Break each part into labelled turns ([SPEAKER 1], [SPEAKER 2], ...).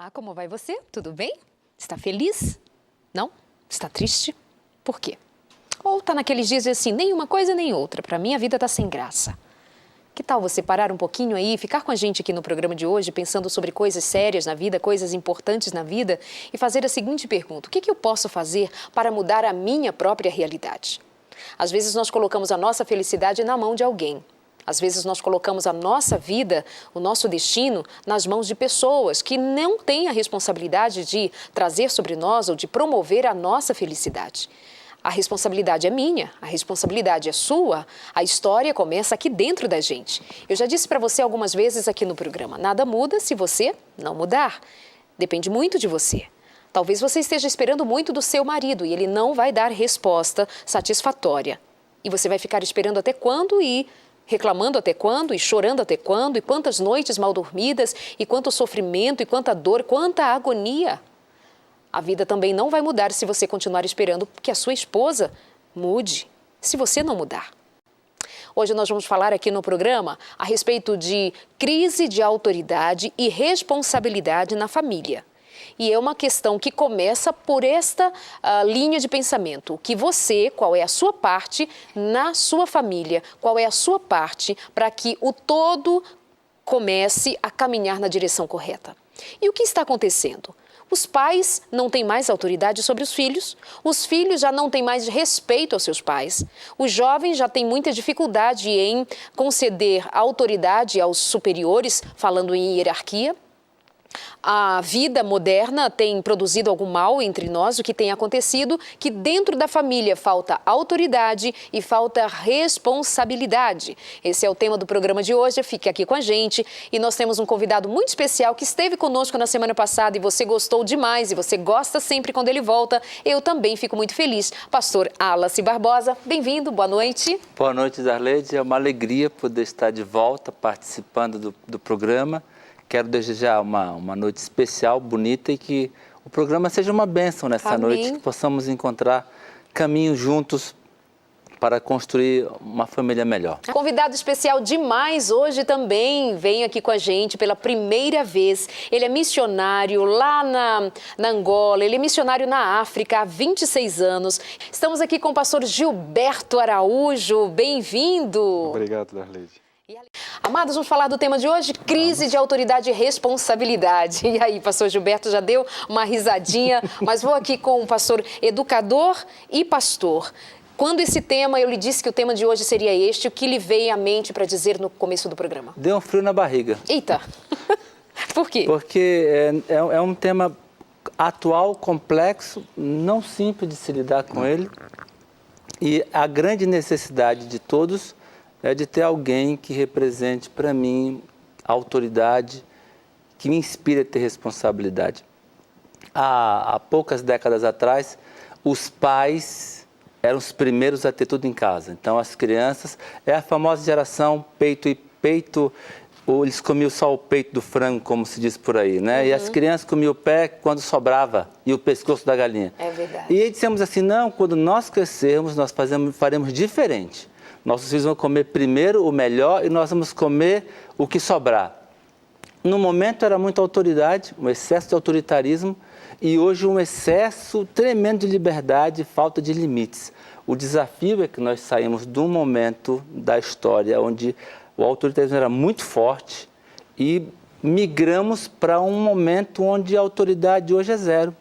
[SPEAKER 1] Olá, como vai você? Tudo bem? Está feliz? Não? Está triste? Por quê? Ou está naqueles dias de assim, nem uma coisa nem outra, para mim a vida está sem graça. Que tal você parar um pouquinho aí, ficar com a gente aqui no programa de hoje, pensando sobre coisas sérias na vida, coisas importantes na vida, e fazer a seguinte pergunta: o que eu posso fazer para mudar a minha própria realidade? Às vezes nós colocamos a nossa felicidade na mão de alguém. Às vezes nós colocamos a nossa vida, o nosso destino, nas mãos de pessoas que não têm a responsabilidade de trazer sobre nós ou de promover a nossa felicidade. A responsabilidade é minha, a responsabilidade é sua, a história começa aqui dentro da gente. Eu já disse para você algumas vezes aqui no programa, nada muda se você não mudar. Depende muito de você. Talvez você esteja esperando muito do seu marido e ele não vai dar resposta satisfatória. E você vai ficar esperando até quando e reclamando até quando e chorando até quando e quantas noites mal dormidas e quanto sofrimento e quanta dor, quanta agonia. A vida também não vai mudar se você continuar esperando que a sua esposa mude, se você não mudar. Hoje nós vamos falar aqui no programa a respeito de crise de autoridade e responsabilidade na família. E é uma questão que começa por esta linha de pensamento. O que você, qual é a sua parte na sua família, qual é a sua parte para que o todo comece a caminhar na direção correta. E o que está acontecendo? Os pais não têm mais autoridade sobre os filhos já não têm mais respeito aos seus pais, os jovens já têm muita dificuldade em conceder autoridade aos superiores, falando em hierarquia. A vida moderna tem produzido algum mal entre nós. O que tem acontecido que dentro da família falta autoridade e falta responsabilidade. Esse é o tema do programa de hoje. Fique aqui com a gente. E nós temos um convidado muito especial que esteve conosco na semana passada e você gostou demais e você gosta sempre quando ele volta. Eu também fico muito feliz. Pastor Wallace Barbosa, bem-vindo, boa noite.
[SPEAKER 2] Boa noite, Darleide. É uma alegria poder estar de volta participando do programa. Quero desejar uma noite especial, bonita e que o programa seja uma bênção nessa noite, que possamos encontrar caminhos juntos para construir uma família melhor.
[SPEAKER 1] Convidado especial demais hoje também vem aqui com a gente pela primeira vez. Ele é missionário lá na Angola, ele é missionário na África há 26 anos. Estamos aqui com o pastor Gilberto Araújo. Bem-vindo.
[SPEAKER 3] Obrigado, Darleide.
[SPEAKER 1] Amados, vamos falar do tema de hoje, crise de autoridade e responsabilidade. E aí, pastor Gilberto já deu uma risadinha, mas vou aqui com o pastor educador e pastor. Quando esse tema, eu lhe disse que o tema de hoje seria este, o que lhe veio à mente para dizer no começo do programa?
[SPEAKER 2] Deu um frio na barriga.
[SPEAKER 1] Eita! Por quê?
[SPEAKER 2] Porque é um tema atual, complexo, não simples de se lidar com ele. E a grande necessidade de todos é de ter alguém que represente para mim a autoridade, que me inspire a ter responsabilidade. Há poucas décadas atrás, os pais eram os primeiros a ter tudo em casa. Então, as crianças, é a famosa geração peito e peito, ou eles comiam só o peito do frango, como se diz por aí, né? E as crianças comiam o pé quando sobrava e o pescoço da galinha.
[SPEAKER 1] É verdade.
[SPEAKER 2] E aí dissemos assim, não, quando nós crescermos, nós faremos diferente. Nossos filhos vão comer primeiro o melhor e nós vamos comer o que sobrar. No momento era muita autoridade, um excesso de autoritarismo e hoje um excesso tremendo de liberdade e falta de limites. O desafio é que nós saímos de um momento da história onde o autoritarismo era muito forte e migramos para um momento onde a autoridade hoje é zero.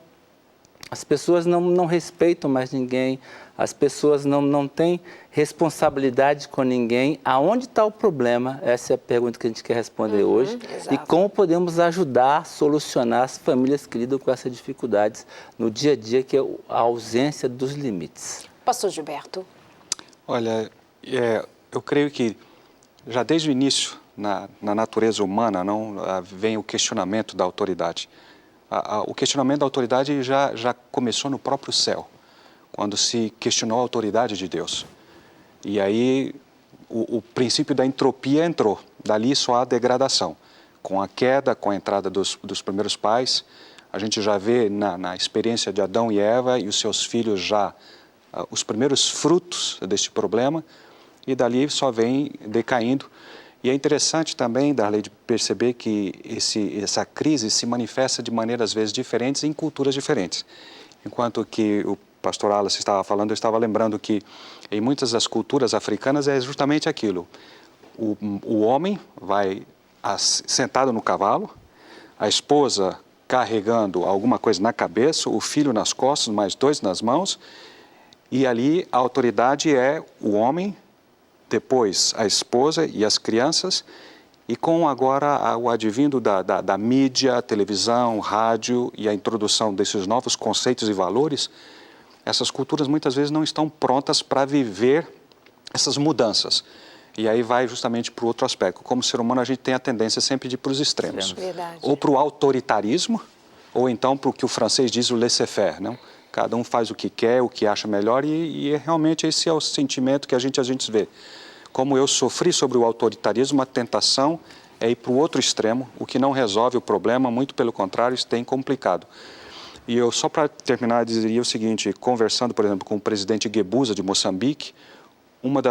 [SPEAKER 2] As pessoas não respeitam mais ninguém, as pessoas não têm responsabilidade com ninguém. Aonde está o problema? Essa é a pergunta que a gente quer responder hoje.
[SPEAKER 1] Exato.
[SPEAKER 2] E como podemos ajudar a solucionar as famílias que lidam com essas dificuldades no dia a dia, que é a ausência dos limites.
[SPEAKER 1] Pastor Gilberto.
[SPEAKER 3] Olha, eu creio que já desde o início, na natureza humana, vem o questionamento da autoridade. O questionamento da autoridade já começou no próprio céu, quando se questionou a autoridade de Deus. E aí o princípio da entropia entrou, dali só há degradação. Com a queda, com a entrada dos primeiros pais, a gente já vê na experiência de Adão e Eva e os seus filhos já os primeiros frutos deste problema, e dali só vem decaindo. E é interessante também, Darley, de perceber que essa crise se manifesta de maneiras, às vezes, diferentes em culturas diferentes. Enquanto que o pastor Wallace estava falando, eu estava lembrando que em muitas das culturas africanas é justamente aquilo. O homem vai sentado no cavalo, a esposa carregando alguma coisa na cabeça, o filho nas costas, mais 2 nas mãos, e ali a autoridade é o homem, depois a esposa e as crianças, e com agora o advindo da mídia, televisão, rádio e a introdução desses novos conceitos e valores, essas culturas muitas vezes não estão prontas para viver essas mudanças. E aí vai justamente para o outro aspecto. Como ser humano, a gente tem a tendência sempre de ir para os extremos.
[SPEAKER 1] Verdade.
[SPEAKER 3] Ou para o autoritarismo, ou então para o que o francês diz, o laissez-faire, não? Cada um faz o que quer, o que acha melhor, e realmente esse é o sentimento que a gente vê. Como eu sofri sobre o autoritarismo, a tentação é ir para o outro extremo, o que não resolve o problema, muito pelo contrário, isso tem complicado. E eu, só para terminar, diria o seguinte, conversando, por exemplo, com o presidente Guebuza, de Moçambique, uma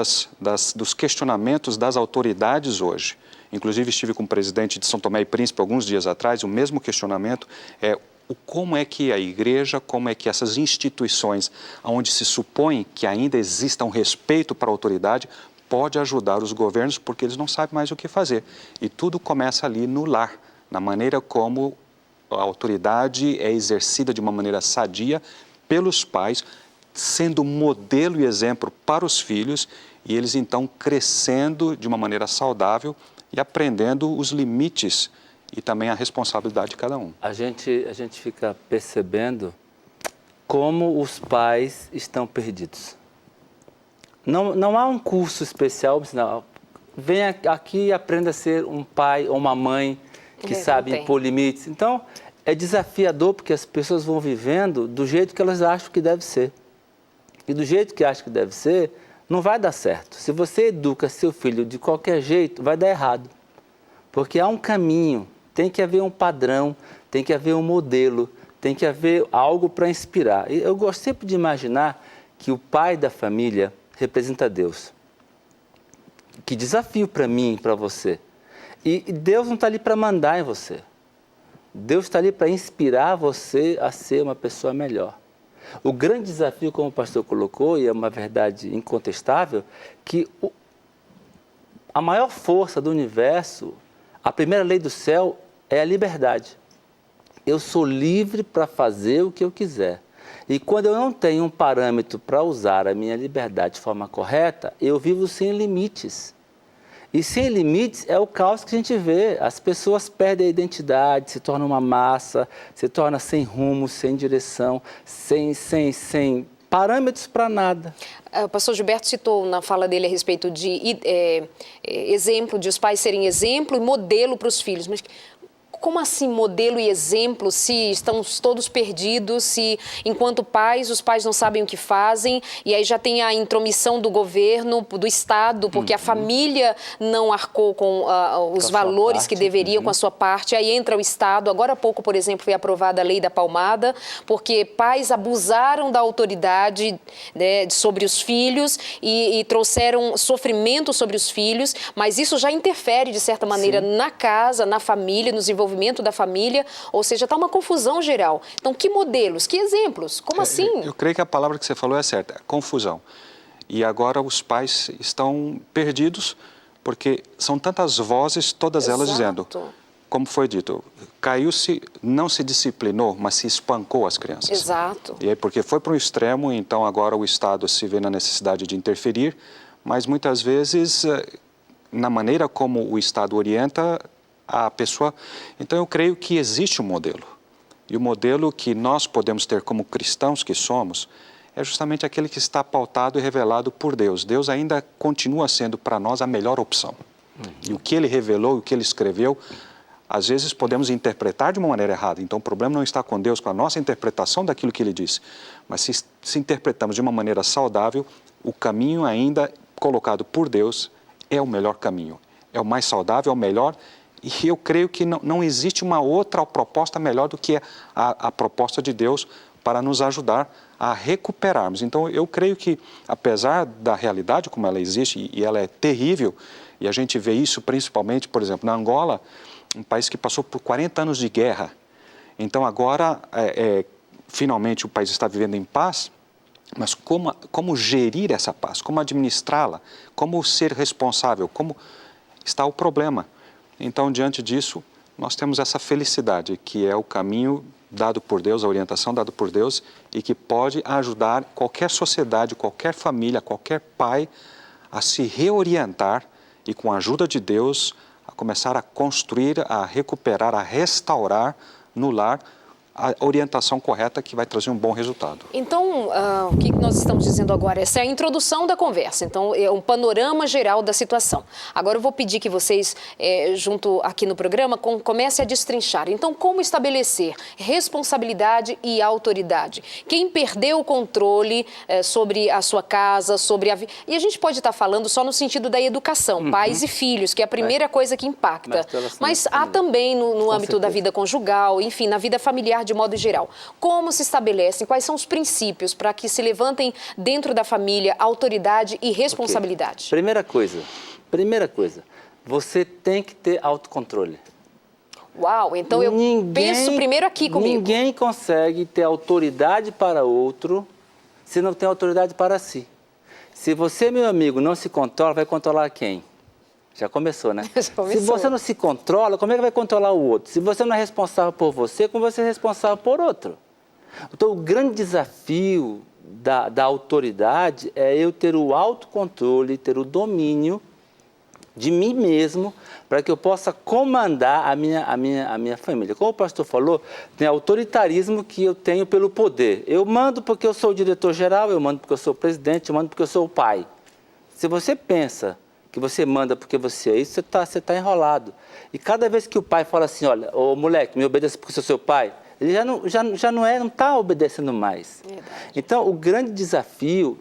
[SPEAKER 3] dos questionamentos das autoridades hoje, inclusive estive com o presidente de São Tomé e Príncipe alguns dias atrás, o mesmo questionamento é como é que a igreja, como é que essas instituições, onde se supõe que ainda exista um respeito para a autoridade, pode ajudar os governos, porque eles não sabem mais o que fazer. E tudo começa ali no lar, na maneira como a autoridade é exercida de uma maneira sadia pelos pais, sendo modelo e exemplo para os filhos, e eles então crescendo de uma maneira saudável e aprendendo os limites e também a responsabilidade de cada um.
[SPEAKER 2] A gente fica percebendo como os pais estão perdidos. Não há um curso especial, não. Vem aqui e aprenda a ser um pai ou uma mãe que sabe impor limites. Então, é desafiador porque as pessoas vão vivendo do jeito que elas acham que deve ser. E do jeito que acham que deve ser, não vai dar certo. Se você educa seu filho de qualquer jeito, vai dar errado. Porque há um caminho, tem que haver um padrão, tem que haver um modelo, tem que haver algo para inspirar. E eu gosto sempre de imaginar que o pai da família representa Deus. Que desafio para mim e para você. E Deus não está ali para mandar em você. Deus está ali para inspirar você a ser uma pessoa melhor. O grande desafio, como o pastor colocou, e é uma verdade incontestável, que a maior força do universo, a primeira lei do céu é a liberdade. Eu sou livre para fazer o que eu quiser. E quando eu não tenho um parâmetro para usar a minha liberdade de forma correta, eu vivo sem limites. E sem limites é o caos que a gente vê. As pessoas perdem a identidade, se tornam uma massa, se tornam sem rumo, sem direção, sem parâmetros para nada.
[SPEAKER 1] O pastor Gilberto citou na fala dele a respeito de exemplo, de os pais serem exemplo e modelo para os filhos. Mas como assim modelo e exemplo se estamos todos perdidos, se enquanto pais, os pais não sabem o que fazem e aí já tem a intromissão do governo, do Estado, porque a família não arcou com os valores que deveriam, com a sua parte, aí entra o Estado. Agora há pouco, por exemplo, foi aprovada a lei da palmada, porque pais abusaram da autoridade, né, sobre os filhos e trouxeram sofrimento sobre os filhos, mas isso já interfere, de certa maneira, na casa, na família, nos envolvimentos da família, ou seja, está uma confusão geral. Então, que modelos, que exemplos? Como assim?
[SPEAKER 3] Eu creio que a palavra que você falou é certa, confusão. E agora os pais estão perdidos, porque são tantas vozes, todas elas dizendo, como foi dito, caiu-se, não se disciplinou, mas se espancou as crianças.
[SPEAKER 1] Exato.
[SPEAKER 3] E aí, porque foi para um extremo, então agora o Estado se vê na necessidade de interferir, mas muitas vezes, na maneira como o Estado orienta a pessoa. Então, eu creio que existe um modelo. E o modelo que nós podemos ter como cristãos que somos é justamente aquele que está pautado e revelado por Deus. Deus ainda continua sendo para nós a melhor opção. E o que Ele revelou, o que Ele escreveu, às vezes podemos interpretar de uma maneira errada. Então, o problema não está com Deus, com a nossa interpretação daquilo que Ele disse. Mas se interpretamos de uma maneira saudável, o caminho ainda colocado por Deus é o melhor caminho. É o mais saudável, é o melhor. E eu creio que não existe uma outra proposta melhor do que a proposta de Deus para nos ajudar a recuperarmos. Então, eu creio que, apesar da realidade como ela existe, e ela é terrível, E a gente vê isso principalmente, por exemplo, na Angola, um país que passou por 40 anos de guerra. Então agora, finalmente, o país está vivendo em paz, mas como gerir essa paz, como administrá-la, como ser responsável, como está o problema. Então, diante disso, nós temos essa felicidade, que é o caminho dado por Deus, a orientação dada por Deus, e que pode ajudar qualquer sociedade, qualquer família, qualquer pai a se reorientar e, com a ajuda de Deus, a começar a construir, a recuperar, a restaurar no lar a orientação correta que vai trazer um bom resultado.
[SPEAKER 1] Então, o que nós estamos dizendo agora? Essa é a introdução da conversa, então é um panorama geral da situação. Agora eu vou pedir que vocês, junto aqui no programa, comecem a destrinchar. Então, como estabelecer responsabilidade e autoridade? Quem perdeu o controle sobre a sua casa, sobre a vida... E a gente pode estar falando só no sentido da educação, pais e filhos, que é a primeira coisa que impacta. Mas há também no âmbito da vida conjugal, enfim, na vida familiar de modo geral. Como se estabelecem, quais são os princípios para que se levantem dentro da família autoridade e responsabilidade?
[SPEAKER 2] Okay. Primeira coisa, você tem que ter autocontrole.
[SPEAKER 1] Uau, então eu penso primeiro aqui comigo.
[SPEAKER 2] Ninguém consegue ter autoridade para outro se não tem autoridade para si. Se você, meu amigo, não se controla, vai controlar quem? Já começou, né?
[SPEAKER 1] Já começou.
[SPEAKER 2] Se você não se controla, como é que vai controlar o outro? Se você não é responsável por você, como você é responsável por outro? Então, o grande desafio da autoridade é eu ter o autocontrole, ter o domínio de mim mesmo, para que eu possa comandar a minha família. Como o pastor falou, tem autoritarismo que eu tenho pelo poder. Eu mando porque eu sou o diretor-geral, eu mando porque eu sou o presidente, eu mando porque eu sou o pai. Se você pensa que você manda porque você é isso, você tá enrolado. E cada vez que o pai fala assim, olha, ô moleque, me obedeça porque eu sou seu pai, ele não está obedecendo mais.
[SPEAKER 1] Verdade.
[SPEAKER 2] Então, o grande desafio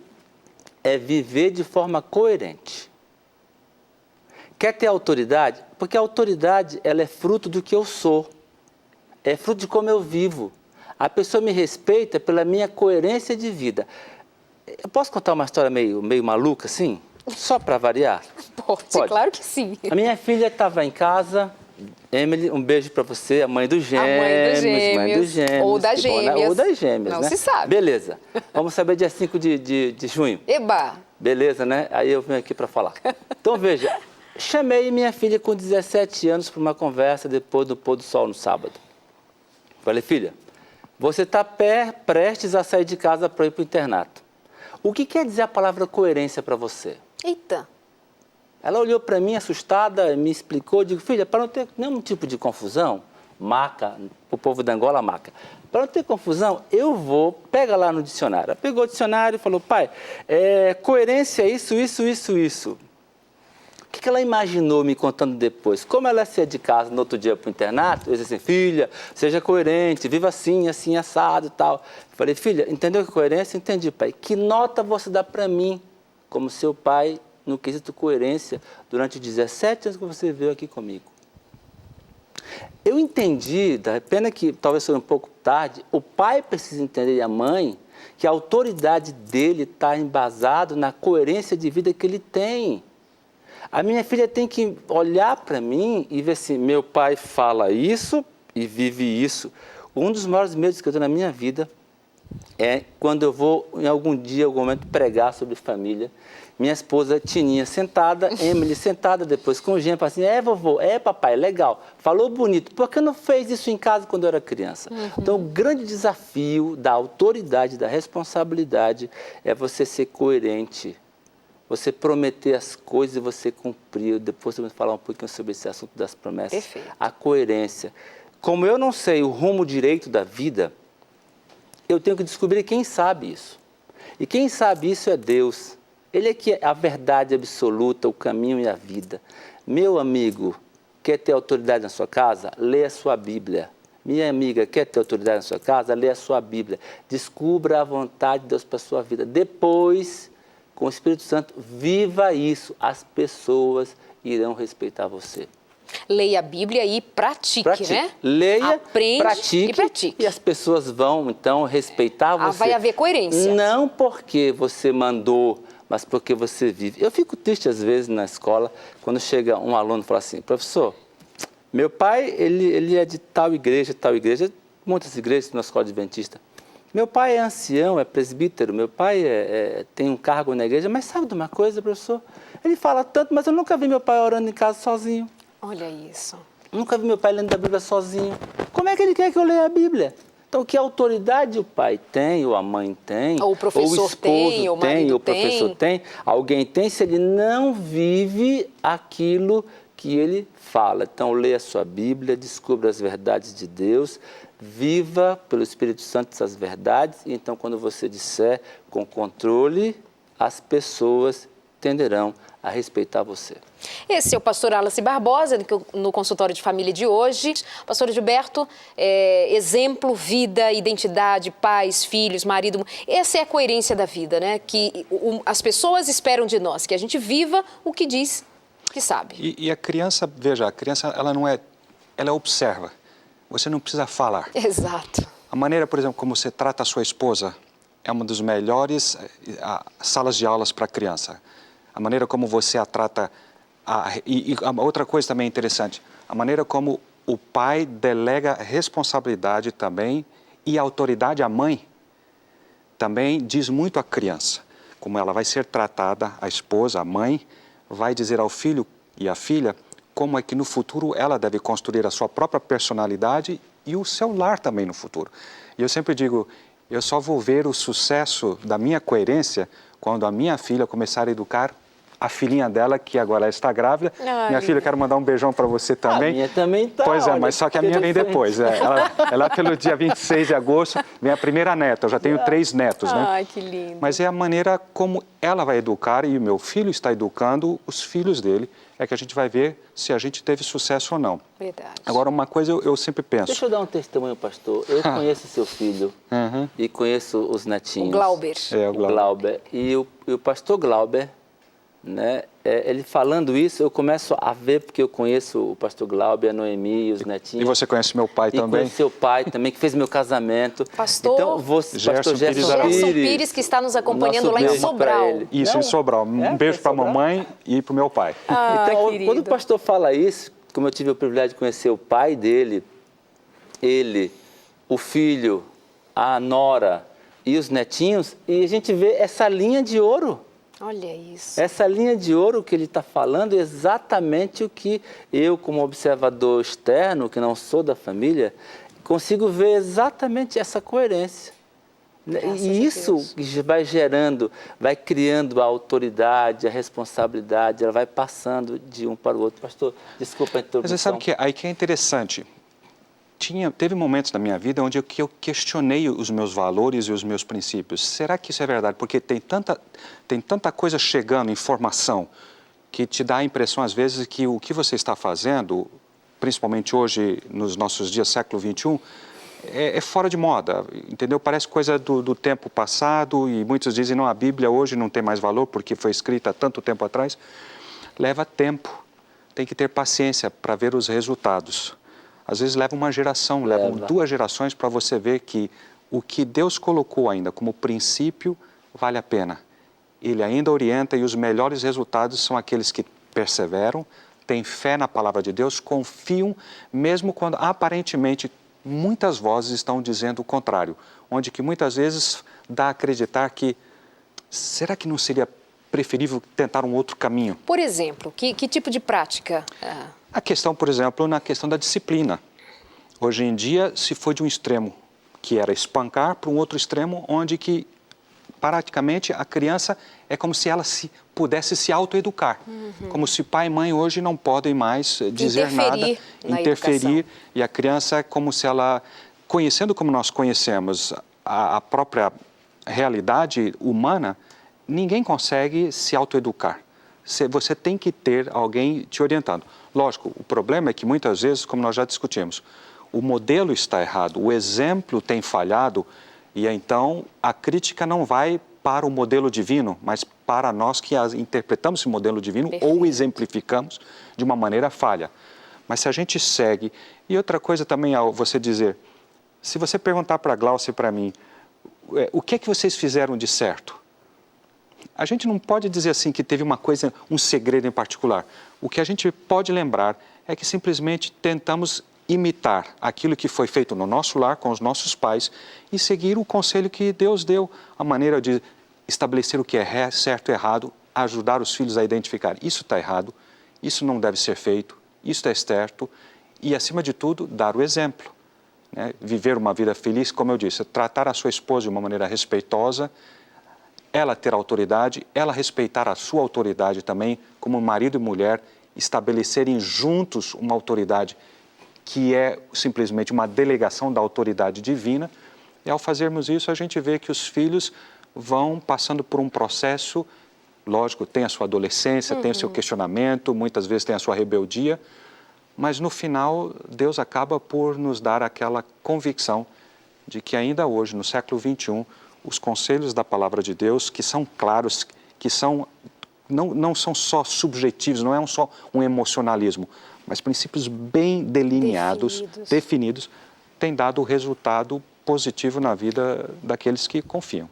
[SPEAKER 2] é viver de forma coerente. Quer ter autoridade? Porque a autoridade, ela é fruto do que eu sou. É fruto de como eu vivo. A pessoa me respeita pela minha coerência de vida. Eu posso contar uma história meio maluca, assim? Só para variar?
[SPEAKER 1] Pode, claro que sim.
[SPEAKER 2] A minha filha estava em casa, Emily, um beijo para você, a mãe dos gêmeos.
[SPEAKER 1] Mãe dos gêmeos. Ou das gêmeas.
[SPEAKER 2] Bom, ou das gêmeas,
[SPEAKER 1] não
[SPEAKER 2] né?
[SPEAKER 1] Se sabe.
[SPEAKER 2] Beleza. Vamos saber dia 5 de junho.
[SPEAKER 1] Eba!
[SPEAKER 2] Beleza, né? Aí eu venho aqui para falar. Então, veja, chamei minha filha com 17 anos para uma conversa depois do pôr do sol no sábado. Falei, filha, você está prestes a sair de casa para ir para o internato. O que quer dizer a palavra coerência para você?
[SPEAKER 1] Eita!
[SPEAKER 2] Ela olhou para mim assustada, me explicou, digo, filha, para não ter nenhum tipo de confusão, maca, o povo da Angola maca, para não ter confusão, pega lá no dicionário. Ela pegou o dicionário e falou, pai, coerência é isso. O que ela imaginou me contando depois? Como ela ia de casa no outro dia para o internato, eu disse assim, filha, seja coerente, viva assim, assado e tal. Eu falei, filha, entendeu que coerência? Entendi, pai. Que nota você dá para mim, como seu pai, no quesito coerência, durante 17 anos que você veio aqui comigo? Eu entendi, pena que talvez seja um pouco tarde, o pai precisa entender, e a mãe, que a autoridade dele está embasada na coerência de vida que ele tem. A minha filha tem que olhar para mim e ver assim, meu pai fala isso e vive isso. Um dos maiores medos que eu tenho na minha vida é quando eu vou, em algum dia, algum momento, pregar sobre família. Minha esposa, Tininha, sentada, Emily sentada depois com o Jean, fala assim, vovô, papai, legal, falou bonito, por que não fez isso em casa quando eu era criança? Então, o grande desafio da autoridade, da responsabilidade, é você ser coerente, você prometer as coisas e você cumprir. Depois eu vou falar um pouquinho sobre esse assunto das promessas.
[SPEAKER 1] Perfeito. A
[SPEAKER 2] coerência. Como eu não sei o rumo direito da vida, eu tenho que descobrir quem sabe isso. E quem sabe isso é Deus. Ele é que é a verdade absoluta, o caminho e a vida. Meu amigo, quer ter autoridade na sua casa? Lê a sua Bíblia. Minha amiga, quer ter autoridade na sua casa? Lê a sua Bíblia. Descubra a vontade de Deus para a sua vida. Depois, com o Espírito Santo, viva isso. As pessoas irão respeitar você.
[SPEAKER 1] Leia a Bíblia e pratique, né?
[SPEAKER 2] Leia,
[SPEAKER 1] aprende
[SPEAKER 2] pratique,
[SPEAKER 1] e pratique.
[SPEAKER 2] E as pessoas vão, então, respeitar você.
[SPEAKER 1] Vai haver coerência.
[SPEAKER 2] Não porque você mandou, mas porque você vive. Eu fico triste às vezes na escola, quando chega um aluno e fala assim, professor, meu pai, ele é de tal igreja, muitas igrejas na escola adventista. Meu pai é ancião, é presbítero, meu pai tem um cargo na igreja, mas sabe de uma coisa, professor? Ele fala tanto, mas eu nunca vi meu pai orando em casa sozinho.
[SPEAKER 1] Olha isso.
[SPEAKER 2] Nunca vi meu pai lendo a Bíblia sozinho. Como é que ele quer que eu leia a Bíblia? Então, que autoridade o pai tem, ou a mãe tem,
[SPEAKER 1] ou o professor
[SPEAKER 2] ou o esposo
[SPEAKER 1] tem, ou o marido
[SPEAKER 2] ou o professor tem, alguém tem, se ele não vive aquilo que ele fala. Então, leia a sua Bíblia, descubra as verdades de Deus, viva pelo Espírito Santo essas verdades, e então, quando você disser com controle, as pessoas tenderão a respeitar você.
[SPEAKER 1] Esse é o pastor Wallace Barbosa, no consultório de família de hoje. Pastor Gilberto, exemplo, vida, identidade, pais, filhos, marido. Essa é a coerência da vida, né? Que as pessoas esperam de nós, que a gente viva o que diz que sabe.
[SPEAKER 3] E a criança, veja, a criança, ela observa. Você não precisa falar.
[SPEAKER 1] Exato.
[SPEAKER 3] A maneira, por exemplo, como você trata a sua esposa é uma das melhores salas de aulas para a criança. A maneira como você a trata... E a outra coisa também interessante, a maneira como o pai delega responsabilidade também e autoridade à mãe também diz muito à criança. Como ela vai ser tratada, a esposa, a mãe, vai dizer ao filho e à filha como é que no futuro ela deve construir a sua própria personalidade e o seu lar também no futuro. E eu sempre digo, eu só vou ver o sucesso da minha coerência quando a minha filha começar a educar a filhinha dela, que agora está grávida.
[SPEAKER 1] Ai,
[SPEAKER 3] minha filha, quero mandar um beijão para você também.
[SPEAKER 2] A minha também tá.
[SPEAKER 3] Pois é,
[SPEAKER 2] olha,
[SPEAKER 3] mas só que a minha vem depois. Ela pelo dia 26 de agosto, vem a primeira neta. Eu já tenho 3 netos, né?
[SPEAKER 1] Ai, que lindo.
[SPEAKER 3] Mas é a maneira como ela vai educar e o meu filho está educando os filhos dele, é que a gente vai ver se a gente teve sucesso ou não.
[SPEAKER 1] Verdade.
[SPEAKER 3] Agora, uma coisa eu sempre penso.
[SPEAKER 2] Deixa eu dar um testemunho, pastor. Eu conheço seu filho e conheço os netinhos.
[SPEAKER 1] O Glauber.
[SPEAKER 3] É, o
[SPEAKER 2] Glauber. E o pastor Glauber, né, ele falando isso, eu começo a ver, porque eu conheço o pastor Glauber, a Noemi, os netinhos.
[SPEAKER 3] E você conhece meu pai também?
[SPEAKER 2] E conhece seu pai também, que fez meu casamento.
[SPEAKER 1] Pastor
[SPEAKER 2] então, você, pastor
[SPEAKER 3] Gerson
[SPEAKER 1] Gerson Pires, que está nos acompanhando lá em
[SPEAKER 2] beijo pra
[SPEAKER 1] Sobral.
[SPEAKER 2] ele.
[SPEAKER 3] Isso,
[SPEAKER 2] Não,
[SPEAKER 3] em Sobral. Um beijo para a
[SPEAKER 2] Sobral?
[SPEAKER 3] mamãe e para o meu pai.
[SPEAKER 1] Ah,
[SPEAKER 2] então,
[SPEAKER 1] querido.
[SPEAKER 2] quando o pastor fala isso, como eu tive o privilégio de conhecer o pai dele, ele, o filho, a nora e os netinhos, e a gente vê essa linha de ouro.
[SPEAKER 1] Olha isso.
[SPEAKER 2] Essa linha de ouro que ele está falando é exatamente o que eu, como observador externo, que não sou da família, consigo ver exatamente essa coerência.
[SPEAKER 1] Graças
[SPEAKER 2] E
[SPEAKER 1] a
[SPEAKER 2] isso
[SPEAKER 1] Deus.
[SPEAKER 2] vai gerando, vai criando a autoridade, a responsabilidade, ela vai passando de um para o outro. Pastor, desculpa a interrupção.
[SPEAKER 3] Mas você sabe que aí que é interessante. Teve momentos na minha vida onde eu questionei os meus valores e os meus princípios. Será que isso é verdade? Porque tem tanta coisa chegando, informação, que te dá a impressão, às vezes, que o que você está fazendo, principalmente hoje, nos nossos dias, século XXI, é fora de moda, entendeu? Parece coisa do tempo passado e muitos dizem, não, a Bíblia hoje não tem mais valor porque foi escrita há tanto tempo atrás. Leva tempo, tem que ter paciência para ver os resultados. Às vezes leva uma geração, levam 2 gerações para você ver que o que Deus colocou ainda como princípio vale a pena. Ele ainda orienta e os melhores resultados são aqueles que perseveram, têm fé na palavra de Deus, confiam, mesmo quando aparentemente muitas vozes estão dizendo o contrário, onde que muitas vezes dá a acreditar que será que não seria preferível tentar um outro caminho?
[SPEAKER 1] Por exemplo, que tipo de prática?
[SPEAKER 3] A questão, por exemplo, na questão da disciplina. Hoje em dia, se foi de um extremo, que era espancar, para um outro extremo, onde que praticamente a criança é como se ela pudesse se autoeducar. Como se pai e mãe hoje não podem mais dizer nada, interferir. E a criança é como se ela, conhecendo como nós conhecemos a própria realidade humana, ninguém consegue se autoeducar. Você tem que ter alguém te orientando. Lógico, o problema é que muitas vezes, como nós já discutimos, o modelo está errado, o exemplo tem falhado e então a crítica não vai para o modelo divino, mas para nós que interpretamos esse modelo divino ou exemplificamos de uma maneira falha. Mas se a gente segue... E outra coisa também, ao você dizer, se você perguntar para a Glaucia e para mim, o que é que vocês fizeram de certo? a gente não pode dizer assim que teve uma coisa, um segredo em particular. O que a gente pode lembrar é que simplesmente tentamos imitar aquilo que foi feito no nosso lar, com os nossos pais, e seguir o conselho que Deus deu, a maneira de estabelecer o que é certo e errado, ajudar os filhos a identificar isso está errado, isso não deve ser feito, isso é certo, e acima de tudo, dar o exemplo. Né? Viver uma vida feliz, como eu disse, tratar a sua esposa de uma maneira respeitosa, ela ter autoridade, ela respeitar a sua autoridade também, como marido e mulher, estabelecerem juntos uma autoridade que é simplesmente uma delegação da autoridade divina. E ao fazermos isso, a gente vê que os filhos vão passando por um processo, lógico, tem a sua adolescência, tem o seu questionamento, muitas vezes tem a sua rebeldia, mas no final Deus acaba por nos dar aquela convicção de que ainda hoje, no século XXI, os conselhos da palavra de Deus, que são claros, que são, não são só subjetivos, não é só um emocionalismo, mas princípios bem delineados, definidos, têm dado resultado positivo na vida daqueles que confiam.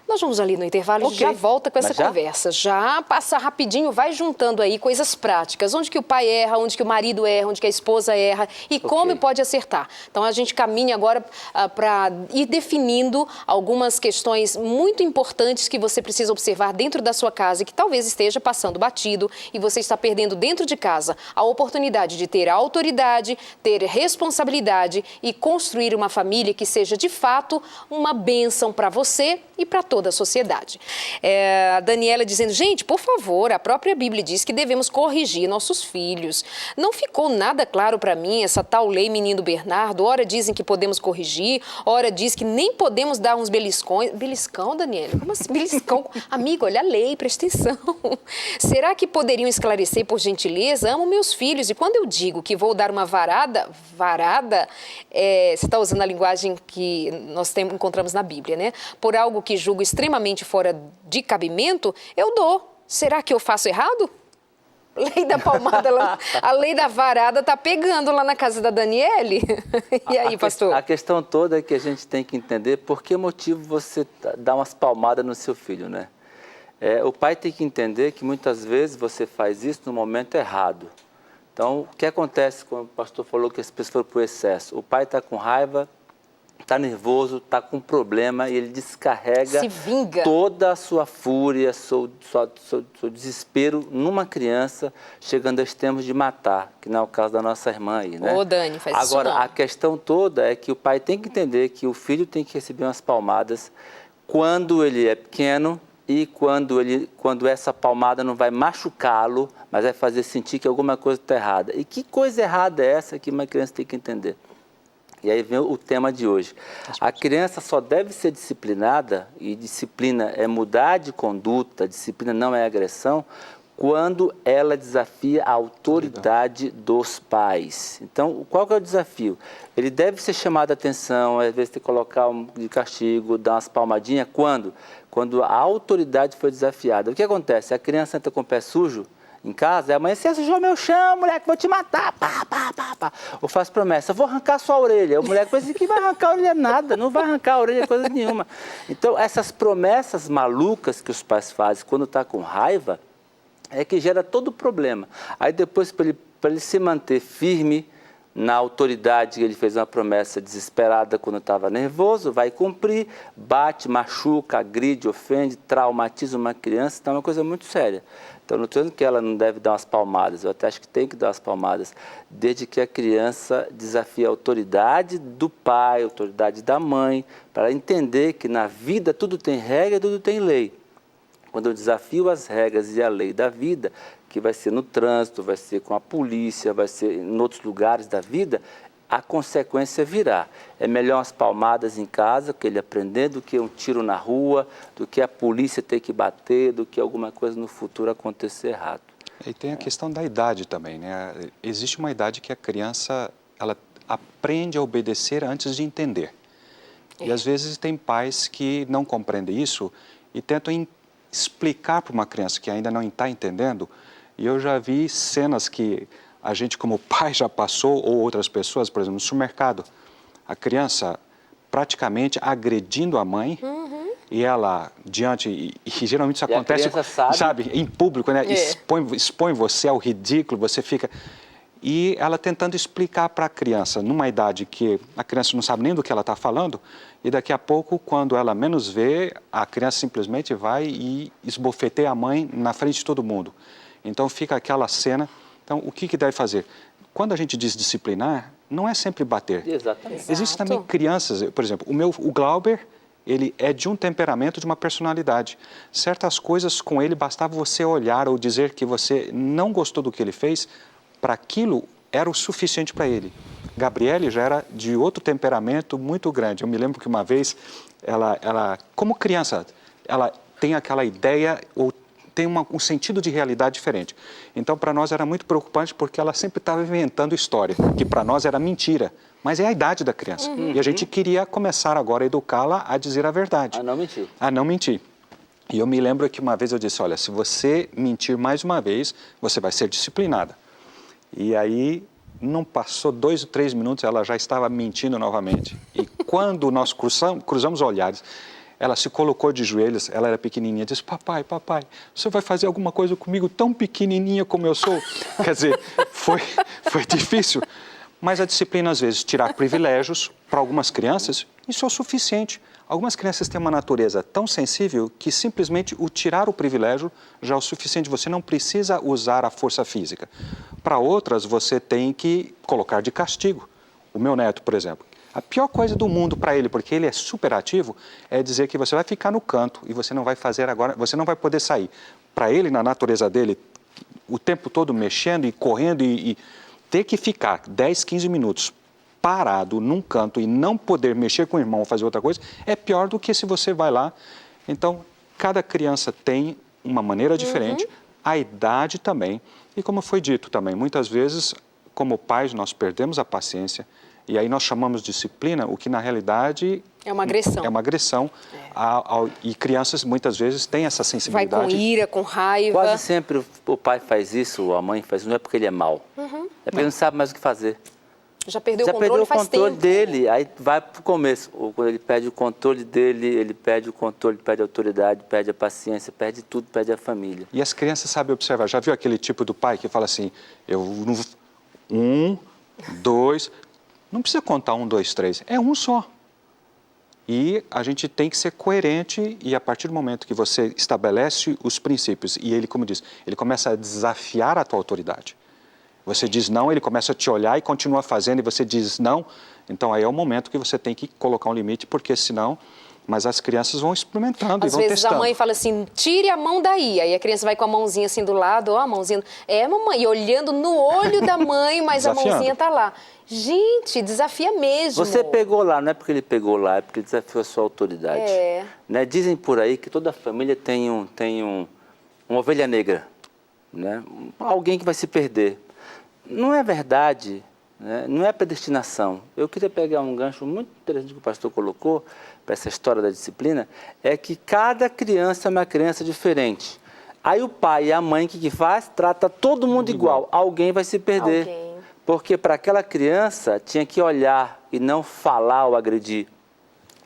[SPEAKER 1] Nós vamos ali no intervalo e já volta com essa conversa. Já passa rapidinho, vai juntando aí coisas práticas. Onde que o pai erra, onde que o marido erra, onde que a esposa erra e como pode acertar. Então, a gente caminha agora para ir definindo algumas questões muito importantes que você precisa observar dentro da sua casa e que talvez esteja passando batido e você está perdendo dentro de casa a oportunidade de ter autoridade, ter responsabilidade e construir uma família que seja, de fato, uma bênção para você e para toda a sociedade. A Daniela dizendo, gente, por favor, a própria Bíblia diz que devemos corrigir nossos filhos. Não ficou nada claro para mim essa tal lei Menino Bernardo. Ora dizem que podemos corrigir, ora diz que nem podemos dar uns beliscões. Beliscão, Daniela? Como assim? Beliscão? Amigo, olha a lei, presta atenção. Será que poderiam esclarecer, por gentileza? Amo meus filhos e quando eu digo que vou dar uma varada, você está usando a linguagem que nós encontramos na Bíblia, né? Por algo que julgo extremamente fora de cabimento, eu dou. Será que eu faço errado? Lei da palmada, a lei da varada está pegando lá na casa da Daniele. E aí, pastor?
[SPEAKER 2] A questão toda é que a gente tem que entender por que motivo você dá umas palmadas no seu filho, né? O pai tem que entender que muitas vezes você faz isso no momento errado. Então, o que acontece quando o pastor falou que as pessoas foram para o excesso? O pai está com raiva, está nervoso, está com problema e ele descarrega toda a sua fúria, seu desespero numa criança, chegando a extremos de matar, que não é o caso da nossa irmã aí, né?
[SPEAKER 1] Ô, Dani, faz isso não.
[SPEAKER 2] Agora, a questão toda é que o pai tem que entender que o filho tem que receber umas palmadas quando ele é pequeno e quando essa palmada não vai machucá-lo, mas vai fazer sentir que alguma coisa está errada. E que coisa errada é essa que uma criança tem que entender? E aí vem o tema de hoje. A criança só deve ser disciplinada, e disciplina é mudar de conduta, disciplina não é agressão, quando ela desafia a autoridade dos pais. Então, qual que é o desafio? Ele deve ser chamado a atenção, às vezes tem que colocar de castigo, dar umas palmadinhas. Quando? Quando a autoridade foi desafiada. O que acontece? A criança entra com o pé sujo em casa, amanhã você sujou meu chão, moleque, vou te matar, pá. Ou faz promessa, vou arrancar sua orelha. O moleque pensa que vai arrancar a orelha nada, não vai arrancar a orelha coisa nenhuma. Então, essas promessas malucas que os pais fazem quando está com raiva, é que gera todo o problema. Aí depois, para ele se manter firme na autoridade, ele fez uma promessa desesperada quando estava nervoso, vai cumprir, bate, machuca, agride, ofende, traumatiza uma criança, então é uma coisa muito séria. Então, não estou dizendo que ela não deve dar umas palmadas, eu até acho que tem que dar umas palmadas, desde que a criança desafie a autoridade do pai, a autoridade da mãe, para entender que na vida tudo tem regra, tudo tem lei. Quando eu desafio as regras e a lei da vida, que vai ser no trânsito, vai ser com a polícia, vai ser em outros lugares da vida, a consequência virá. É melhor umas palmadas em casa, que ele aprender, do que um tiro na rua, do que a polícia ter que bater, do que alguma coisa no futuro acontecer errado.
[SPEAKER 3] E tem a questão da idade também, né? Existe uma idade que a criança ela aprende a obedecer antes de entender. E às vezes tem pais que não compreendem isso e tentam explicar para uma criança que ainda não está entendendo. E eu já vi cenas que a gente como pai já passou, ou outras pessoas, por exemplo, no supermercado. A criança praticamente agredindo a mãe e ela, diante, e geralmente isso
[SPEAKER 2] E a
[SPEAKER 3] acontece,
[SPEAKER 2] criança sabe.
[SPEAKER 3] em público, né?
[SPEAKER 1] É.
[SPEAKER 3] Expõe você ao ridículo, você fica... E ela tentando explicar para a criança, numa idade que a criança não sabe nem do que ela está falando, e daqui a pouco, quando ela menos vê, a criança simplesmente vai e esbofeteia a mãe na frente de todo mundo. Então fica aquela cena. Então, o que deve fazer? Quando a gente diz disciplinar, não é sempre bater.
[SPEAKER 2] Exatamente.
[SPEAKER 3] Existem também crianças, por exemplo, o Glauber, ele é de um temperamento, de uma personalidade. Certas coisas com ele bastava você olhar ou dizer que você não gostou do que ele fez, para aquilo era o suficiente para ele. Gabriele já era de outro temperamento muito grande. Eu me lembro que uma vez, ela como criança, ela tem aquela ideia ou tem um sentido de realidade diferente. Então, para nós era muito preocupante porque ela sempre estava inventando história, que para nós era mentira. Mas é a idade da criança. E a gente queria começar agora a educá-la a dizer a verdade.
[SPEAKER 2] A não mentir.
[SPEAKER 3] A não mentir. E eu me lembro que uma vez eu disse, olha, se você mentir mais uma vez, você vai ser disciplinada. E aí, não passou 2 ou 3 minutos, ela já estava mentindo novamente. E quando nós cruzamos olhares, ela se colocou de joelhos, ela era pequenininha, disse, papai, você vai fazer alguma coisa comigo tão pequenininha como eu sou? Quer dizer, foi difícil. Mas a disciplina, às vezes, tirar privilégios para algumas crianças, isso é o suficiente. Algumas crianças têm uma natureza tão sensível que simplesmente o tirar o privilégio já é o suficiente. Você não precisa usar a força física. Para outras, você tem que colocar de castigo. O meu neto, por exemplo, a pior coisa do mundo para ele, porque ele é super ativo, é dizer que você vai ficar no canto e você não vai fazer agora, você não vai poder sair. Para ele, na natureza dele, o tempo todo mexendo e correndo e ter que ficar 10, 15 minutos parado num canto e não poder mexer com o irmão ou fazer outra coisa, é pior do que se você vai lá. Então, cada criança tem uma maneira diferente, a idade também. E como foi dito também, muitas vezes, como pais, nós perdemos a paciência e aí nós chamamos de disciplina, o que na realidade...
[SPEAKER 1] É uma agressão.
[SPEAKER 3] É uma agressão. E crianças, muitas vezes, têm essa sensibilidade.
[SPEAKER 1] Vai com ira, com raiva.
[SPEAKER 2] Quase sempre o pai faz isso, ou a mãe faz isso, não é porque ele é mau. É porque ele não sabe mais o que fazer.
[SPEAKER 1] Já perdeu
[SPEAKER 2] Já
[SPEAKER 1] o controle
[SPEAKER 2] perdeu o
[SPEAKER 1] faz
[SPEAKER 2] controle
[SPEAKER 1] tempo.
[SPEAKER 2] dele, aí vai para o começo. Ou quando ele perde o controle dele, ele perde o controle, perde a autoridade, perde a paciência, perde tudo, perde a família.
[SPEAKER 3] E as crianças sabem observar. Já viu aquele tipo do pai que fala assim, 1, 2... Não precisa contar 1, 2, 3, é um só. E a gente tem que ser coerente e a partir do momento que você estabelece os princípios e ele, como diz, ele começa a desafiar a tua autoridade. Você diz não, ele começa a te olhar e continua fazendo e você diz não. Então aí é o momento que você tem que colocar um limite, porque senão... Mas as crianças vão experimentando e vão testando.
[SPEAKER 1] Às vezes a mãe fala assim, tire a mão daí. Aí a criança vai com a mãozinha assim do lado, ó, a mãozinha... É, mamãe, e olhando no olho da mãe, mas a mãozinha tá lá. Gente, desafia mesmo.
[SPEAKER 2] Você pegou lá, não é porque ele pegou lá, é porque ele desafiou a sua autoridade.
[SPEAKER 1] É.
[SPEAKER 2] Né? Dizem por aí que toda família tem uma ovelha negra, né? Alguém que vai se perder. Não é verdade, né? Não é predestinação. Eu queria pegar um gancho muito interessante que o pastor colocou para essa história da disciplina, é que cada criança é uma criança diferente. Aí o pai e a mãe, o que faz? Trata todo mundo igual. Alguém vai se perder.
[SPEAKER 1] Alguém.
[SPEAKER 2] Porque para aquela criança tinha que olhar e não falar ou agredir.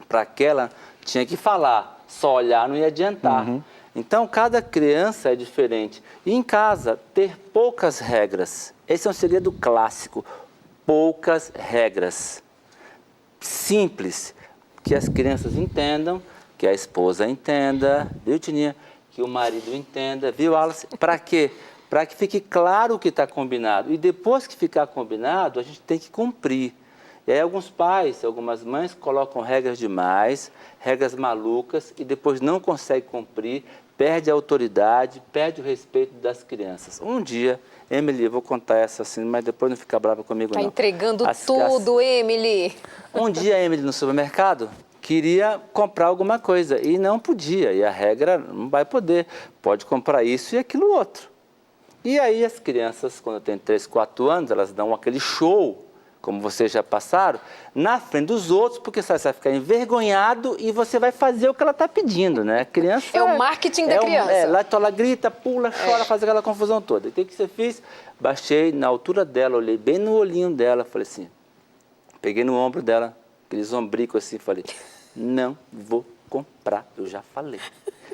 [SPEAKER 2] Para aquela tinha que falar, só olhar não ia adiantar. Então cada criança é diferente. E em casa, ter poucas regras. Esse é um segredo clássico. Poucas regras. Simples. Que as crianças entendam, que a esposa entenda, viu, Tininha? Que o marido entenda, viu, Alice? Para quê? Para que fique claro o que está combinado. E depois que ficar combinado, a gente tem que cumprir. E aí alguns pais, algumas mães colocam regras demais, regras malucas, e depois não conseguem cumprir, perde a autoridade, perde o respeito das crianças. Um dia, Emily, eu vou contar essa assim, mas depois não fica brava comigo não.
[SPEAKER 1] Tá entregando tudo, Emily.
[SPEAKER 2] Um dia a Emily no supermercado queria comprar alguma coisa e não podia. E a regra não vai poder. Pode comprar isso e aquilo outro. E aí as crianças, quando têm 3, 4 anos, elas dão aquele show, como vocês já passaram, na frente dos outros, porque você vai ficar envergonhado e você vai fazer o que ela está pedindo, né? A criança...
[SPEAKER 1] É o marketing da criança.
[SPEAKER 2] Lá ela grita, pula, chora, faz aquela confusão toda. Então o que você fez? Baixei na altura dela, olhei bem no olhinho dela, falei assim, peguei no ombro dela, aqueles ombricos assim, falei, não vou comprar, eu já falei.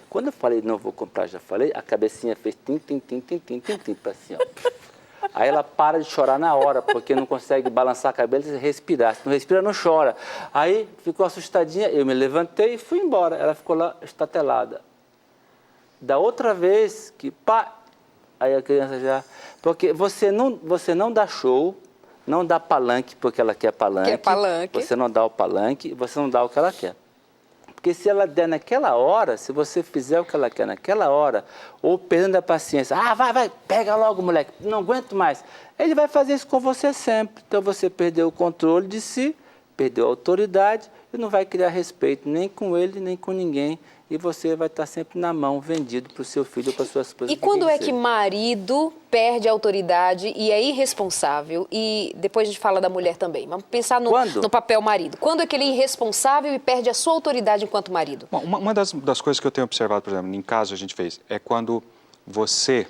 [SPEAKER 2] Quando eu falei, não vou comprar, já falei, a cabecinha fez tim, tim, tim, tim, tim, tim, tim, assim, ó. Aí ela para de chorar na hora, porque não consegue balançar a cabeça e respirar. Se não respira, não chora. Aí ficou assustadinha, eu me levantei e fui embora. Ela ficou lá estatelada. Da outra vez que, pá, aí a criança já... Porque você não dá show, não dá palanque porque ela quer palanque.
[SPEAKER 1] Quer palanque.
[SPEAKER 2] Você não dá o palanque, você não dá o que ela quer. Porque se ela der naquela hora, se você fizer o que ela quer naquela hora, ou perdendo a paciência, vai, pega logo, moleque, não aguento mais. Ele vai fazer isso com você sempre. Então você perdeu o controle de si, perdeu a autoridade e não vai criar respeito nem com ele, nem com ninguém. E você vai estar sempre na mão, vendido para o seu filho ou para a sua esposa.
[SPEAKER 1] E quando é que marido perde a autoridade e é irresponsável? E depois a gente fala da mulher também. Vamos pensar no papel marido. Quando é que ele é irresponsável e perde a sua autoridade enquanto marido?
[SPEAKER 3] Bom, uma das coisas que eu tenho observado, por exemplo, em casa a gente fez, é quando você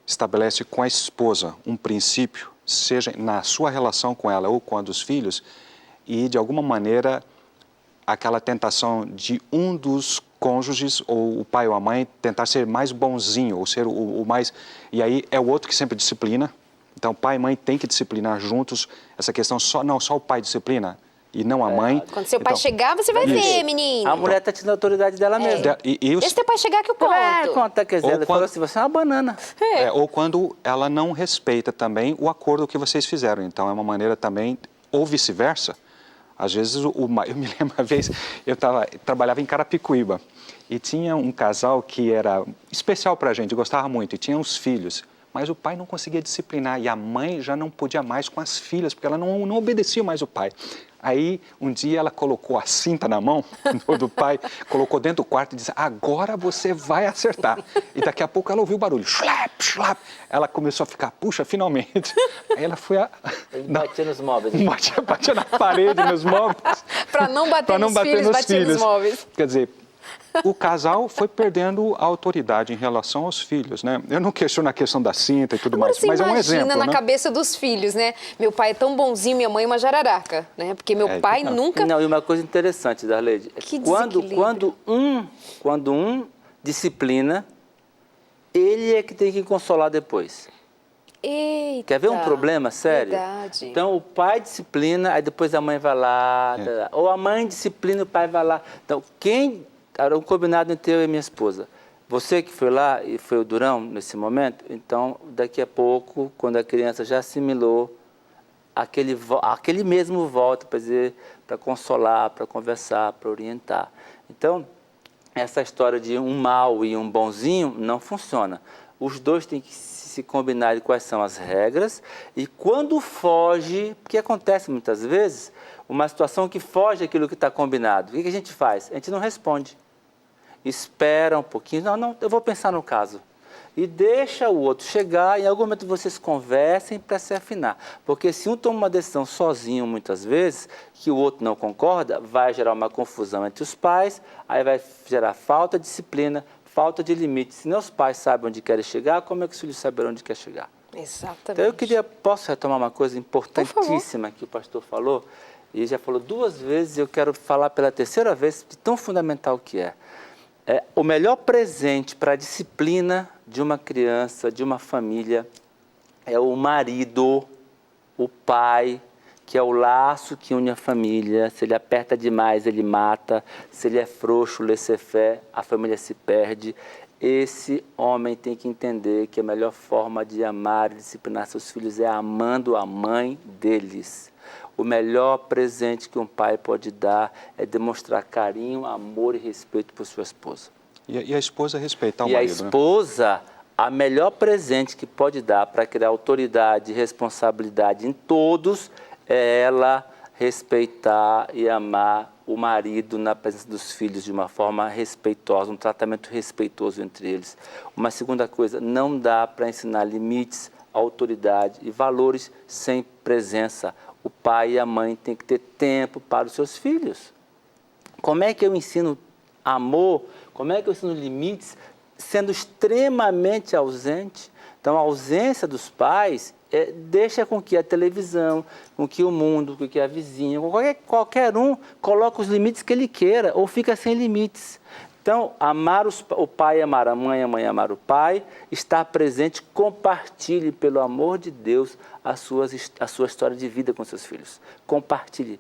[SPEAKER 3] estabelece com a esposa um princípio, seja na sua relação com ela ou com a dos filhos, e de alguma maneira aquela tentação de um dos cônjuges, ou o pai ou a mãe, tentar ser mais bonzinho, ou ser o mais... E aí é o outro que sempre disciplina. Então, pai e mãe têm que disciplinar juntos. Essa questão, só o pai disciplina e não a mãe.
[SPEAKER 1] Quando seu pai chegar, você vai ver, menino.
[SPEAKER 2] A mulher está tirando a autoridade dela mesma.
[SPEAKER 1] Esse teu pai chegar que eu conto.
[SPEAKER 2] Conta, quer dizer, ela falou assim, você é uma banana.
[SPEAKER 3] Ou quando ela não respeita também o acordo que vocês fizeram. Então, é uma maneira também, ou vice-versa. Às vezes, eu me lembro uma vez, eu trabalhava em Carapicuíba e tinha um casal que era especial para a gente, gostava muito, e tinha uns filhos, mas o pai não conseguia disciplinar e a mãe já não podia mais com as filhas, porque ela não obedecia mais o pai. Aí, um dia, ela colocou a cinta na mão do pai, colocou dentro do quarto e disse, agora você vai acertar. E daqui a pouco ela ouviu o barulho, shlap, shlap. Ela começou a ficar, puxa, finalmente. Aí ela foi
[SPEAKER 2] batia nos móveis.
[SPEAKER 3] Batia na parede, nos móveis.
[SPEAKER 1] Para não bater nos filhos, batia nos móveis.
[SPEAKER 3] Quer dizer, o casal foi perdendo a autoridade em relação aos filhos, né? Eu não questiono a questão da cinta e tudo mais, mas é um exemplo,
[SPEAKER 1] imagina na
[SPEAKER 3] né?
[SPEAKER 1] cabeça dos filhos, né? Meu pai é tão bonzinho, minha mãe é uma jararaca, né? Porque meu pai nunca...
[SPEAKER 2] Não, e uma coisa interessante, Darleide, quando um disciplina, ele é que tem que consolar depois.
[SPEAKER 1] Eita,
[SPEAKER 2] quer ver um problema sério?
[SPEAKER 1] Verdade.
[SPEAKER 2] Então, o pai disciplina, aí depois a mãe vai lá, ou a mãe disciplina, o pai vai lá. Então, era um combinado entre eu e minha esposa. Você que foi lá e foi o durão nesse momento, então, daqui a pouco, quando a criança já assimilou, aquele mesmo volta para dizer, para consolar, para conversar, para orientar. Então, essa história de um mau e um bonzinho não funciona. Os dois têm que se combinar de quais são as regras e quando foge, porque acontece muitas vezes, uma situação que foge daquilo que está combinado. O que a gente faz? A gente não responde. Espera um pouquinho, não, eu vou pensar no caso. E deixa o outro chegar, em algum momento vocês conversem para se afinar. Porque se um toma uma decisão sozinho, muitas vezes, que o outro não concorda, vai gerar uma confusão entre os pais, aí vai gerar falta de disciplina, falta de limite. Se nem os pais sabem onde querem chegar, como é que os filhos saberão onde quer chegar?
[SPEAKER 1] Exatamente.
[SPEAKER 2] Então posso retomar uma coisa importantíssima que o pastor falou? E já falou 2 vezes, e eu quero falar pela 3ª vez, de tão fundamental que é. O melhor presente para a disciplina de uma criança, de uma família, é o marido, o pai, que é o laço que une a família. Se ele aperta demais, ele mata. Se ele é frouxo, laissez-faire, a família se perde. Esse homem tem que entender que a melhor forma de amar e disciplinar seus filhos é amando a mãe deles. O melhor presente que um pai pode dar é demonstrar carinho, amor e respeito por sua esposa.
[SPEAKER 3] E a esposa respeitar o marido,
[SPEAKER 2] né? E a esposa, a melhor presente que pode dar para criar autoridade e responsabilidade em todos é ela respeitar e amar o marido na presença dos filhos de uma forma respeitosa, um tratamento respeitoso entre eles. Uma segunda coisa, não dá para ensinar limites, autoridade e valores sem presença. O pai e a mãe têm que ter tempo para os seus filhos. Como é que eu ensino amor? Como é que eu ensino limites sendo extremamente ausente? Então, a ausência dos pais deixa com que a televisão, com que o mundo, com que a vizinha, com qualquer um coloque os limites que ele queira ou fica sem limites. Então, amar o pai, amar a mãe amar o pai, estar presente, compartilhe, pelo amor de Deus, a sua história de vida com seus filhos. Compartilhe.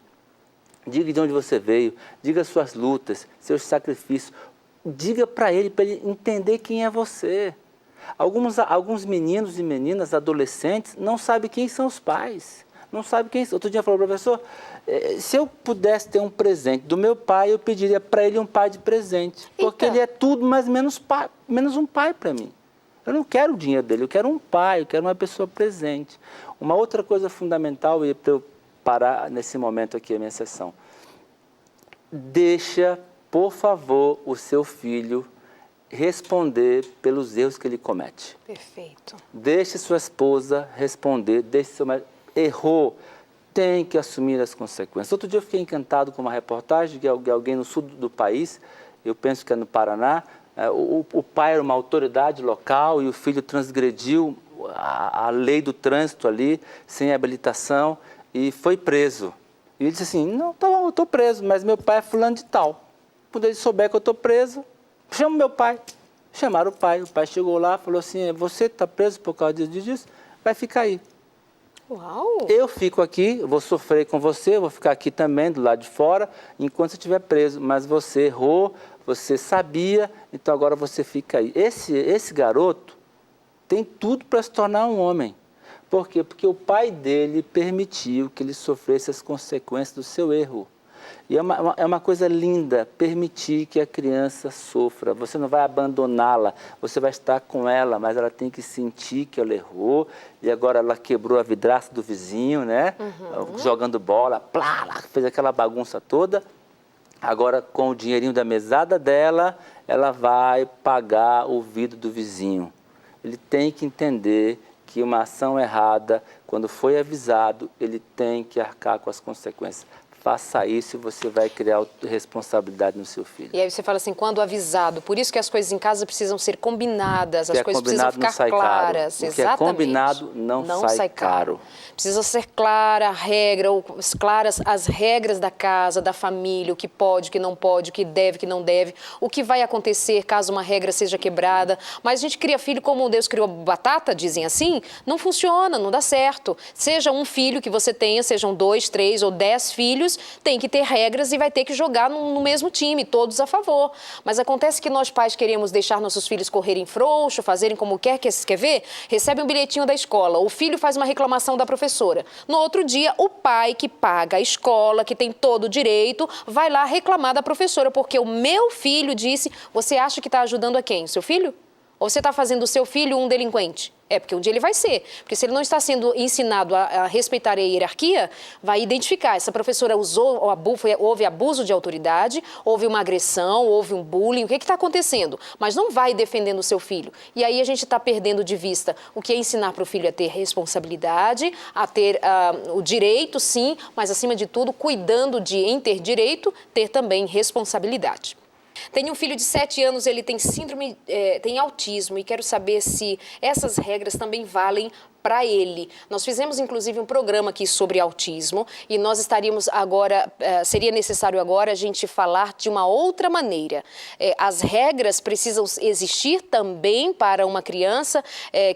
[SPEAKER 2] Diga de onde você veio, diga suas lutas, seus sacrifícios. Diga para ele entender quem é você. Alguns meninos e meninas, adolescentes, não sabem quem são os pais. Não sabem quem são. Outro dia falou, professor, se eu pudesse ter um presente do meu pai, eu pediria para ele um pai de presente. Porque ele é tudo, mas menos um pai para mim. Eu não quero o dinheiro dele, eu quero um pai, eu quero uma pessoa presente. Uma outra coisa fundamental, e para eu parar nesse momento aqui a minha sessão, deixa, por favor, o seu filho responder pelos erros que ele comete.
[SPEAKER 1] Perfeito.
[SPEAKER 2] Deixe sua esposa responder, deixe seu marido. Errou, tem que assumir as consequências. Outro dia eu fiquei encantado com uma reportagem de alguém no sul do país, eu penso que é no Paraná, o pai era uma autoridade local e o filho transgrediu a lei do trânsito ali, sem habilitação, e foi preso. E ele disse assim, não, tá bom, eu estou preso, mas meu pai é fulano de tal. Quando ele souber que eu estou preso, chama meu pai. Chamaram o pai chegou lá, falou assim, você está preso por causa disso? Vai ficar aí.
[SPEAKER 1] Uau!
[SPEAKER 2] Eu fico aqui, vou sofrer com você, vou ficar aqui também, do lado de fora, enquanto você estiver preso. Mas você errou, você sabia, então agora você fica aí. Esse garoto tem tudo para se tornar um homem. Por quê? Porque o pai dele permitiu que ele sofresse as consequências do seu erro. E é uma coisa linda permitir que a criança sofra. Você não vai abandoná-la, você vai estar com ela, mas ela tem que sentir que ela errou e agora ela quebrou a vidraça do vizinho, né? Jogando bola, plá, fez aquela bagunça toda. Agora, com o dinheirinho da mesada dela, ela vai pagar o vidro do vizinho. Ele tem que entender que uma ação errada, quando foi avisado, ele tem que arcar com as consequências. Faça isso e você vai criar responsabilidade no seu filho.
[SPEAKER 1] E aí você fala assim, quando avisado, por isso que as coisas em casa precisam ser combinadas, as coisas precisam ficar claras.
[SPEAKER 2] O que é combinado não sai caro.
[SPEAKER 1] Precisa ser clara a regra, claras as regras da casa, da família, o que pode, o que não pode, o que deve, o que não deve, o que vai acontecer caso uma regra seja quebrada. Mas a gente cria filho como Deus criou batata, dizem assim, não funciona, não dá certo. Seja um filho que você tenha, sejam 2, 3 ou 10 filhos, tem que ter regras e vai ter que jogar no mesmo time, todos a favor. Mas acontece que nós pais queremos deixar nossos filhos correrem frouxo, fazerem como quer ver? Recebe um bilhetinho da escola, o filho faz uma reclamação da professora. No outro dia, o pai que paga a escola, que tem todo o direito, vai lá reclamar da professora, porque o meu filho disse, você acha que está ajudando a quem? O seu filho? Ou você está fazendo do seu filho um delinquente? Porque um dia ele vai ser. Porque se ele não está sendo ensinado a respeitar a hierarquia, vai identificar. Essa professora houve abuso de autoridade, houve uma agressão, houve um bullying, o que está acontecendo? Mas não vai defendendo o seu filho. E aí a gente está perdendo de vista o que é ensinar para o filho a ter responsabilidade, a ter o direito, sim, mas acima de tudo, cuidando de, em ter direito, ter também responsabilidade. Tenho um filho de 7 anos, ele tem tem autismo e quero saber se essas regras também valem para ele. Nós fizemos, inclusive, um programa aqui sobre autismo e nós estaríamos agora, seria necessário agora a gente falar de uma outra maneira. As regras precisam existir também para uma criança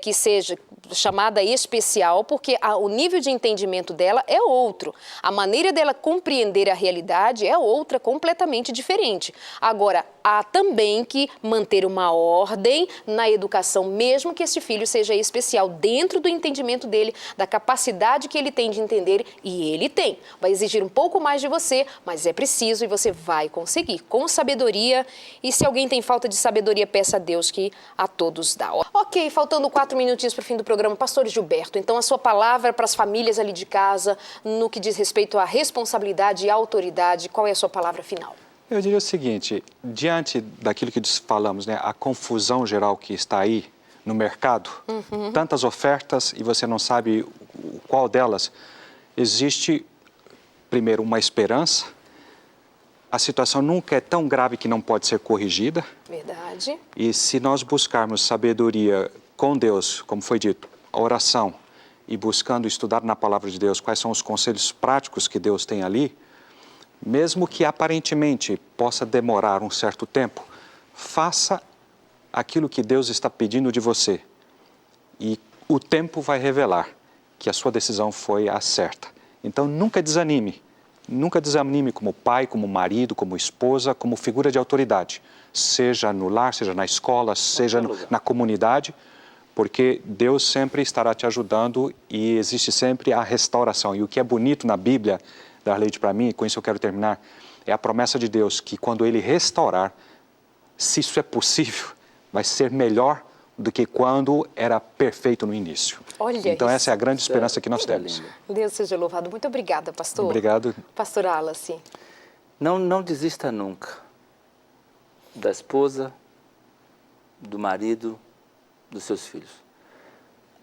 [SPEAKER 1] que seja chamada especial, porque o nível de entendimento dela é outro. A maneira dela compreender a realidade é outra, completamente diferente. Agora, há também que manter uma ordem na educação, mesmo que esse filho seja especial, dentro do entendimento dele, da capacidade que ele tem de entender, e ele tem. Vai exigir um pouco mais de você, mas é preciso e você vai conseguir, com sabedoria. E se alguém tem falta de sabedoria, peça a Deus que a todos dá. Ok, faltando 4 minutinhos para o fim do programa, Pastor Gilberto, então a sua palavra para as famílias ali de casa, no que diz respeito à responsabilidade e à autoridade, qual é a sua palavra final?
[SPEAKER 3] Eu diria o seguinte, diante daquilo que falamos, né, a confusão geral que está aí no mercado, tantas ofertas e você não sabe qual delas, existe, primeiro, uma esperança. A situação nunca é tão grave que não pode ser corrigida.
[SPEAKER 1] Verdade.
[SPEAKER 3] E se nós buscarmos sabedoria com Deus, como foi dito, a oração e buscando estudar na Palavra de Deus quais são os conselhos práticos que Deus tem ali, mesmo que aparentemente possa demorar um certo tempo, faça aquilo que Deus está pedindo de você. E o tempo vai revelar que a sua decisão foi a certa. Então nunca desanime. Nunca desanime como pai, como marido, como esposa, como figura de autoridade. Seja no lar, seja na escola, seja na comunidade, porque Deus sempre estará te ajudando e existe sempre a restauração. E o que é bonito na Bíblia, Darleide, para mim, e com isso eu quero terminar, é a promessa de Deus que quando Ele restaurar, se isso é possível, vai ser melhor do que quando era perfeito no início.
[SPEAKER 1] Olha
[SPEAKER 3] então
[SPEAKER 1] isso.
[SPEAKER 3] Essa é a grande esperança que nós temos.
[SPEAKER 1] Deus seja louvado. Muito obrigada, pastor.
[SPEAKER 3] Obrigado.
[SPEAKER 1] Pastor Wallace.
[SPEAKER 2] Não desista nunca da esposa, do marido, dos seus filhos.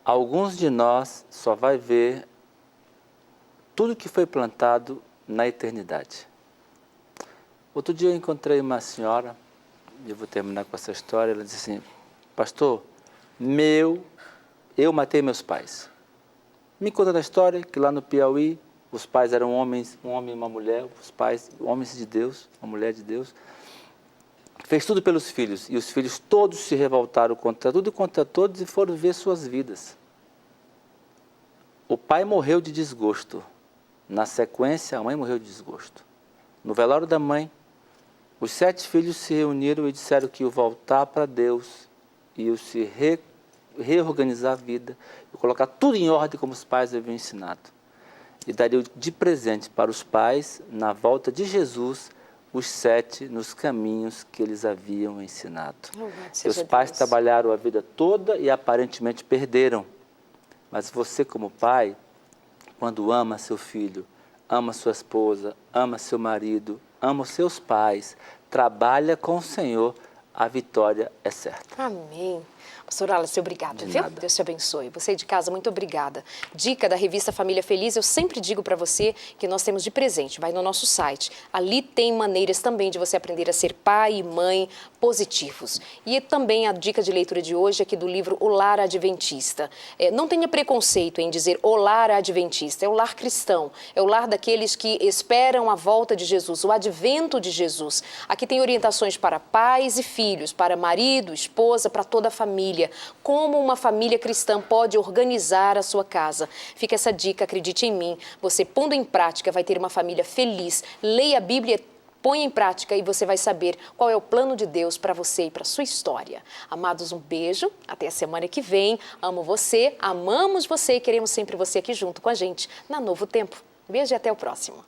[SPEAKER 2] Alguns de nós só vai ver tudo que foi plantado na eternidade. Outro dia eu encontrei uma senhora, e eu vou terminar com essa história, ela disse assim: pastor, eu matei meus pais. Me conta da história que lá no Piauí, os pais eram homens, um homem e uma mulher, os pais, homens de Deus, uma mulher de Deus. Fez tudo pelos filhos, e os filhos todos se revoltaram contra tudo e contra todos e foram ver suas vidas. O pai morreu de desgosto. Na sequência, a mãe morreu de desgosto. No velório da mãe, os 7 filhos se reuniram e disseram que iam voltar para Deus, iam se reorganizar a vida, e colocar tudo em ordem como os pais haviam ensinado. E dariam de presente para os pais, na volta de Jesus, os 7 nos caminhos que eles haviam ensinado. Os pais trabalharam a vida toda e aparentemente perderam. Mas você, como pai, quando ama seu filho, ama sua esposa, ama seu marido, ama os seus pais, trabalha com o Senhor, a vitória é certa.
[SPEAKER 1] Amém. Pastor Wallace, obrigada, viu?
[SPEAKER 2] Nada.
[SPEAKER 1] Deus te abençoe. Você de casa, muito obrigada. Dica da revista Família Feliz, eu sempre digo para você que nós temos de presente. Vai no nosso site. Ali tem maneiras também de você aprender a ser pai e mãe positivos. E também a dica de leitura de hoje aqui do livro O Lar Adventista. Não tenha preconceito em dizer o lar adventista. É o lar cristão. É o lar daqueles que esperam a volta de Jesus, o advento de Jesus. Aqui tem orientações para pais e filhos, para marido, esposa, para toda a família. Como uma família cristã pode organizar a sua casa. Fica essa dica, acredite em mim. Você pondo em prática vai ter uma família feliz. Leia a Bíblia, põe em prática e você vai saber qual é o plano de Deus para você e para a sua história. Amados, um beijo. Até a semana que vem. Amo você, amamos você e queremos sempre você aqui junto com a gente na Novo Tempo. Beijo e até o próximo.